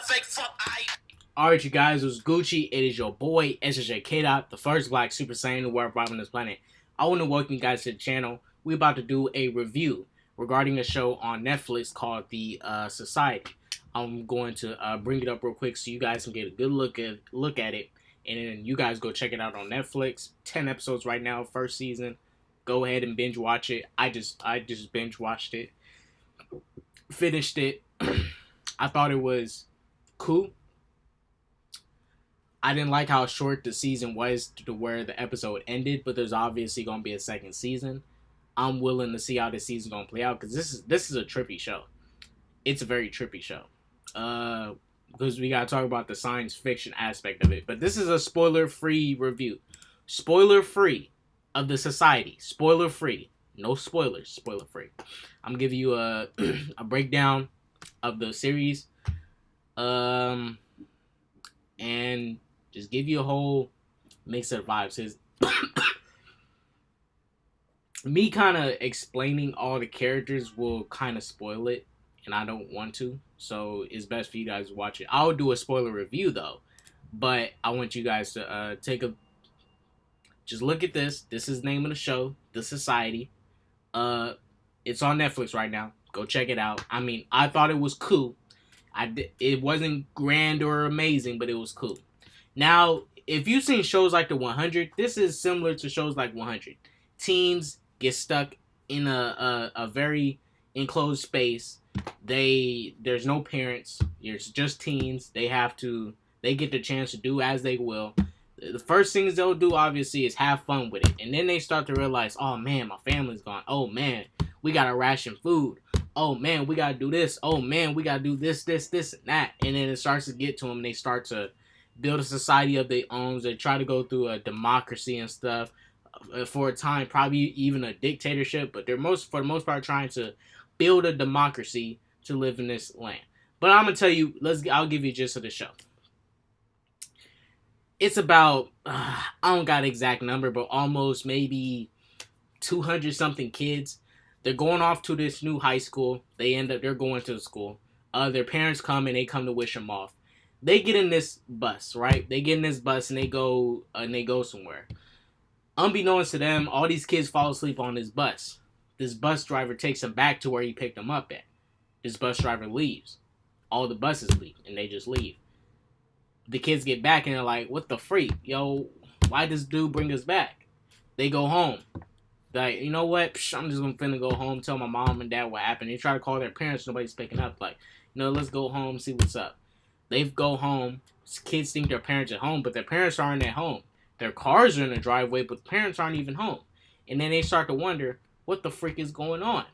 fake fuck I. Alright, you guys, it was Gucci. It is your boy, SJ K-Dot, the first black Super Saiyan to wear on this planet. I want to welcome you guys to the channel. We're about to do a review regarding a show on Netflix called The Society. I'm going to bring it up real quick so you guys can get a good look at it. And then you guys go check it out on Netflix. 10 episodes right now, first season. Go ahead and binge watch it. I just binge watched it. Finished it. I thought it was cool. I didn't like how short the season was to where the episode ended, but there's obviously going to be a second season. I'm willing to see how this season's going to play out because this is a trippy show. It's a very trippy show. Because we got to talk about the science fiction aspect of it. But this is a spoiler-free review. Spoiler-free of The Society. Spoiler-free. No spoilers. Spoiler-free. I'm going to give you a breakdown of the series. And just give you a whole mix of vibes. His me kind of explaining all the characters will kind of spoil it, and I don't want to. So it's best for you guys to watch it. I'll do a spoiler review though, but I want you guys to just look at this. This is the name of the show, The Society. It's on Netflix right now. Go check it out. I mean, I thought it was cool. It wasn't grand or amazing, but it was cool. Now, if you've seen shows like The 100, this is similar to shows like 100. Teens get stuck in a very enclosed space. There's no parents. It's just teens. They get the chance to do as they will. The first things they'll do, obviously, is have fun with it. And then they start to realize, oh, man, my family's gone. Oh, man, we got to ration food. Oh, man, we got to do this. Oh, man, we got to do this, and that. And then it starts to get to them. They start to build a society of their own. They try to go through a democracy and stuff for a time, probably even a dictatorship. But they're for the most part trying to build a democracy to live in this land. But I'm gonna tell you, I'll give you a gist of the show. It's about I don't got an exact number, but almost maybe 200 something kids. They're going off to this new high school. They're going to the school. Their parents come and they come to wish them off. They get in this bus, right? They get in this bus and they go somewhere. Unbeknownst to them, all these kids fall asleep on this bus. This bus driver takes them back to where he picked them up at. This bus driver leaves. All the buses leave, and they just leave. The kids get back and they're like, what the freak? Yo, why this dude bring us back? They go home. Like, you know what? I'm just finna go home, tell my mom and dad what happened. They try to call their parents, nobody's picking up. Like, let's go home, see what's up. They go home. Kids think their parents are home, but their parents aren't at home. Their cars are in the driveway, but the parents aren't even home. And then they start to wonder, what the freak is going on?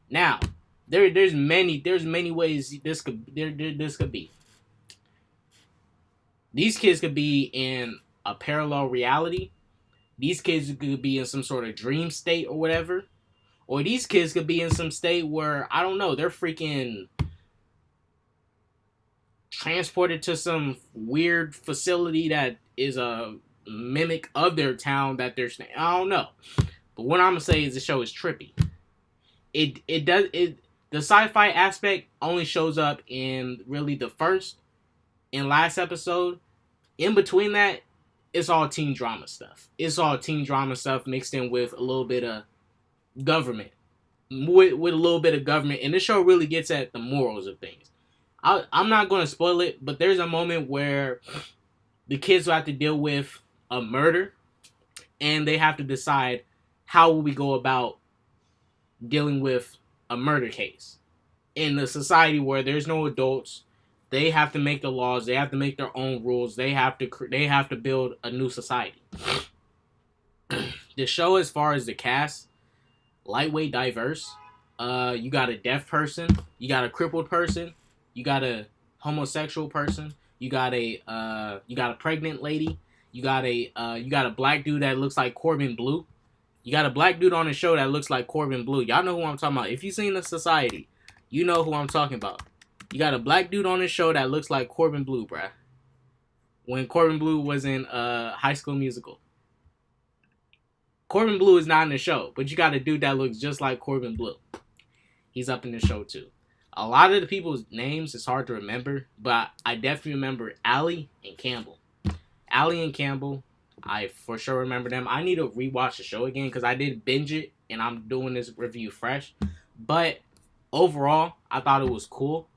Now, there's many ways this could be. These kids could be in a parallel reality. These kids could be in some sort of dream state or whatever. Or these kids could be in some state where, I don't know, they're freaking transported to some weird facility that is a mimic of their town that they're staying. I don't know. But what I'm gonna say is the show is trippy. The sci-fi aspect only shows up in really the first and last episode. In between that, it's all teen drama stuff. It's all teen drama stuff mixed in with a little bit of government. With a little bit of government. And this show really gets at the morals of things. I'm not going to spoil it, but there's a moment where the kids will have to deal with a murder. And they have to decide, how will we go about dealing with a murder case? In a society where there's no adults, they have to make the laws. They have to make their own rules. They have to build a new society. The show, as far as the cast, lightweight diverse. You got a deaf person. You got a crippled person. You got a homosexual person. You got a pregnant lady. You got a black dude that looks like Corbin Blue. You got a black dude on the show that looks like Corbin Blue. Y'all know who I'm talking about. If you've seen The Society, you know who I'm talking about. You got a black dude on the show that looks like Corbin Blue, bruh. When Corbin Blue was in High School Musical. Corbin Blue is not in the show, but you got a dude that looks just like Corbin Blue. He's up in the show too. A lot of the people's names is hard to remember, but I definitely remember Allie and Campbell. Allie and Campbell, I for sure remember them. I need to rewatch the show again because I did binge it and I'm doing this review fresh. But overall, I thought it was cool.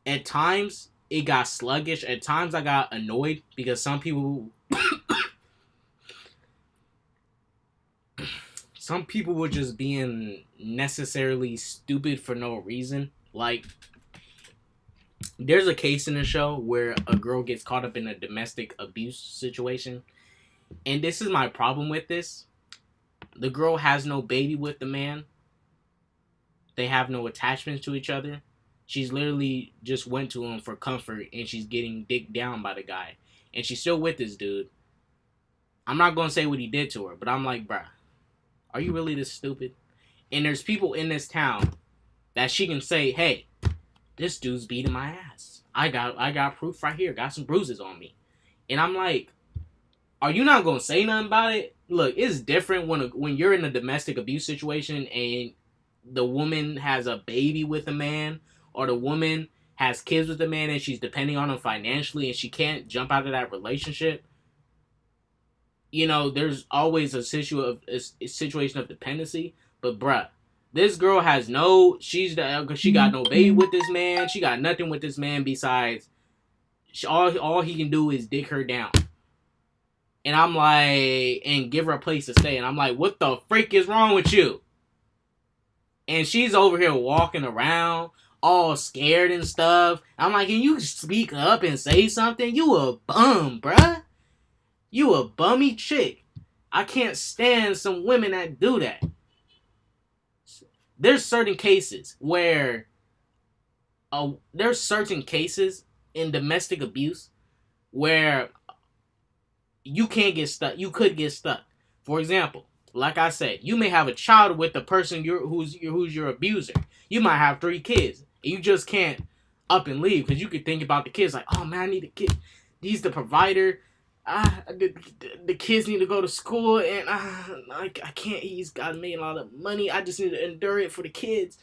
At times, it got sluggish. At times, I got annoyed because some people were just being necessarily stupid for no reason. Like, there's a case in the show where a girl gets caught up in a domestic abuse situation. And this is my problem with this. The girl has no baby with the man. They have no attachments to each other. She's literally just went to him for comfort and she's getting dicked down by the guy. And she's still with this dude. I'm not going to say what he did to her, but I'm like, bruh, are you really this stupid? And there's people in this town that she can say, hey, this dude's beating my ass. I got proof right here. Got some bruises on me. And I'm like, are you not going to say nothing about it? Look, it's different when you're in a domestic abuse situation and the woman has a baby with a man, or the woman has kids with a man and she's depending on him financially and she can't jump out of that relationship. You know, there's always a situation of dependency. But bruh, this girl has she got no baby with this man. She got nothing with this man besides all he can do is dick her down. And I'm like, and give her a place to stay. And I'm like, what the freak is wrong with you? And she's over here walking around all scared and stuff. I'm like, can you speak up and say something? You a bum, bruh. You a bummy chick. I can't stand some women that do that. There's certain cases where there's certain cases in domestic abuse where you can't get stuck. You could get stuck. For example, like I said, you may have a child with the person who's your abuser. You might have 3 kids. And you just can't up and leave because you could think about the kids like, oh man, I need a kid. He's the provider. The kids need to go to school and I can't. He's got made a lot of money. I just need to endure it for the kids.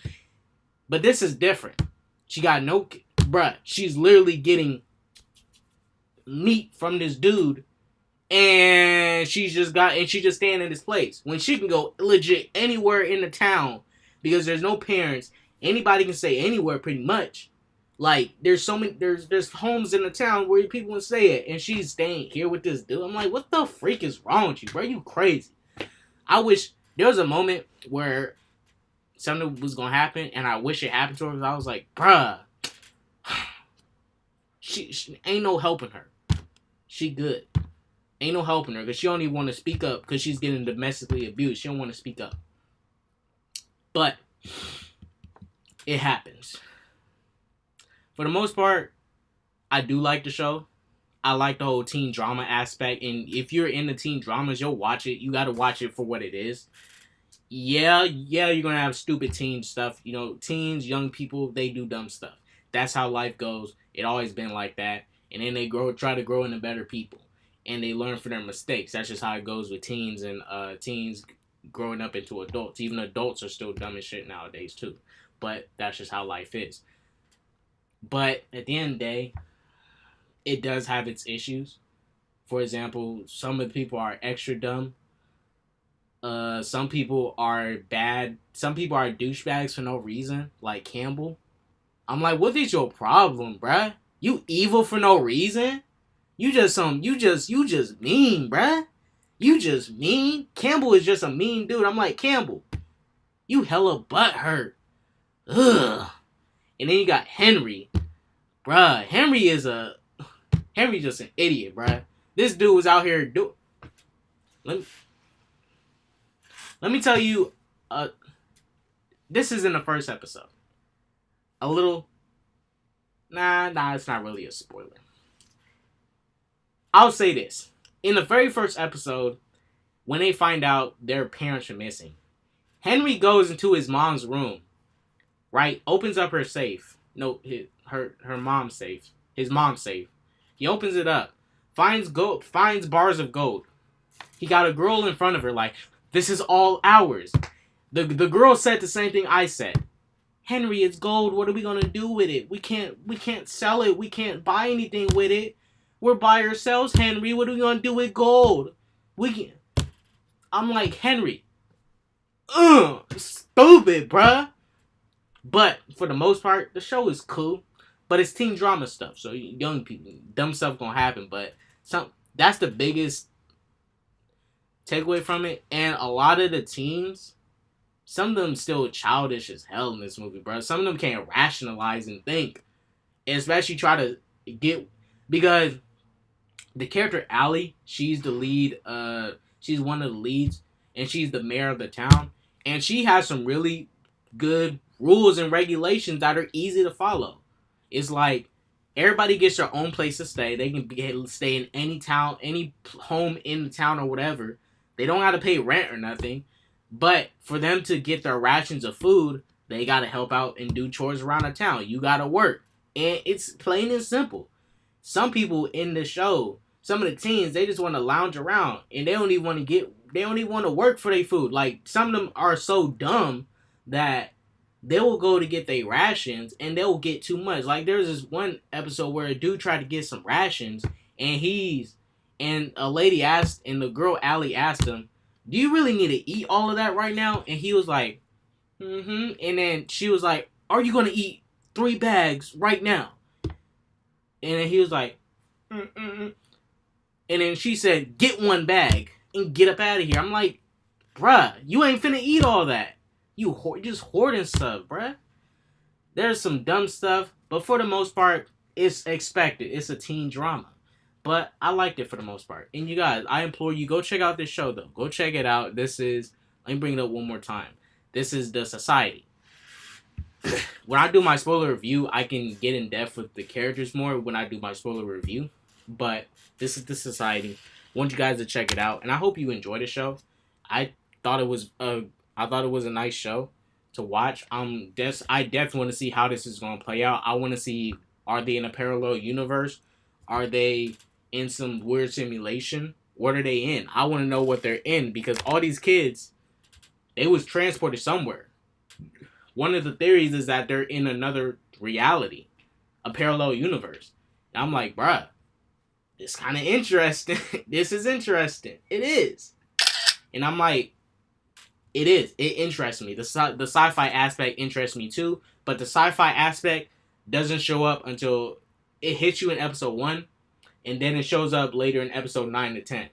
But this is different. She got no, bruh. She's literally getting meat from this dude, and she's just staying in this place when she can go legit anywhere in the town because there's no parents. Anybody can stay anywhere pretty much. Like, there's homes in the town where people can stay at, and she's staying here with this dude. I'm like, what the freak is wrong with you, bro? You crazy. I wish there was a moment where something was gonna happen, and I wish it happened to her, because I was like, bruh, she ain't no helping her. She good. Ain't no helping her, because she don't even want to speak up, because she's getting domestically abused. She don't want to speak up. But it happens. For the most part, I do like the show. I like the whole teen drama aspect. And if you're into teen dramas, you'll watch it. You got to watch it for what it is. Yeah, you're going to have stupid teen stuff. You know, teens, young people, they do dumb stuff. That's how life goes. It always been like that. And then they try to grow into better people. And they learn from their mistakes. That's just how it goes with teens and teens growing up into adults. Even adults are still dumb as shit nowadays, too. But that's just how life is. But at the end of the day, it does have its issues. For example, some of the people are extra dumb. Some people are bad. Some people are douchebags for no reason, like Campbell. I'm like, what is your problem, bruh? You evil for no reason? You just mean, bruh. You just mean. Campbell is just a mean dude. I'm like, Campbell, you hella butthurt. Ugh. And then you got Henry. Bruh, Henry's just an idiot, bruh. This dude was out here Let me tell you, this is in the first episode. A little, nah, it's not really a spoiler. I'll say this. In the very first episode, when they find out their parents are missing, Henry goes into his mom's room, right? Opens up her safe. No, her mom's safe. His mom's safe. He opens it up. Finds bars of gold. He got a girl in front of her like, this is all ours. The girl said the same thing I said. Henry, it's gold. What are we gonna do with it? We can't sell it. We can't buy anything with it. We're buy or sells, Henry. What are we gonna do with gold? We can. I'm like, Henry, stupid, bruh. But for the most part, the show is cool. But it's teen drama stuff, so young people, dumb stuff gonna happen. But that's the biggest takeaway from it. And a lot of the teens, some of them still childish as hell in this movie, bro. Some of them can't rationalize and think, and especially try to get, because the character Allie, she's the lead. She's one of the leads, and she's the mayor of the town, and she has some really good rules and regulations that are easy to follow. It's like everybody gets their own place to stay. They can stay in any town, any home in the town or whatever. They don't have to pay rent or nothing. But for them to get their rations of food, they got to help out and do chores around the town. You got to work. And it's plain and simple. Some people in the show, some of the teens, they just want to lounge around. And they don't even want to work for their food. Like, some of them are so dumb that they will go to get their rations and they'll get too much. Like, there's this one episode where a dude tried to get some rations and a lady asked, and the girl Allie asked him, do you really need to eat all of that right now? And he was like, mm-hmm. And then she was like, are you going to eat 3 bags right now? And then he was like, mm-mm. And then she said, get 1 bag and get up out of here. I'm like, bruh, you ain't finna eat all that. You just hoarding stuff, bruh. There's some dumb stuff, but for the most part, it's expected. It's a teen drama. But I liked it for the most part. And you guys, I implore you, go check out this show, though. Go check it out. Let me bring it up one more time. This is The Society. When I do my spoiler review, I can get in depth with the characters more when I do my spoiler review. But this is The Society. I want you guys to check it out. And I hope you enjoy the show. I thought it was a nice show to watch. I definitely want to see how this is going to play out. I want to see, are they in a parallel universe? Are they in some weird simulation? What are they in? I want to know what they're in, because all these kids, they was transported somewhere. One of the theories is that they're in another reality, a parallel universe. And I'm like, bruh, it's kind of interesting. This is interesting. It is. And I'm like, it is. It interests me. The sci-fi aspect interests me too, but the sci-fi aspect doesn't show up until it hits you in episode 1, and then it shows up later in episode 9 to 10,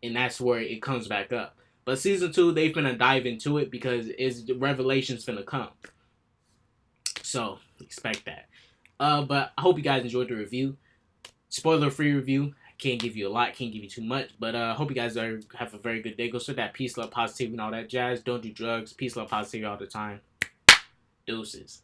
and that's where it comes back up. But season 2, they're finna dive into it because the revelation's finna come. So expect that. But I hope you guys enjoyed the review. Spoiler-free review. Can't give you a lot, can't give you too much, but I hope you guys have a very good day. Go spread that peace, love, positivity, and all that jazz. Don't do drugs. Peace, love, positivity all the time. Deuces.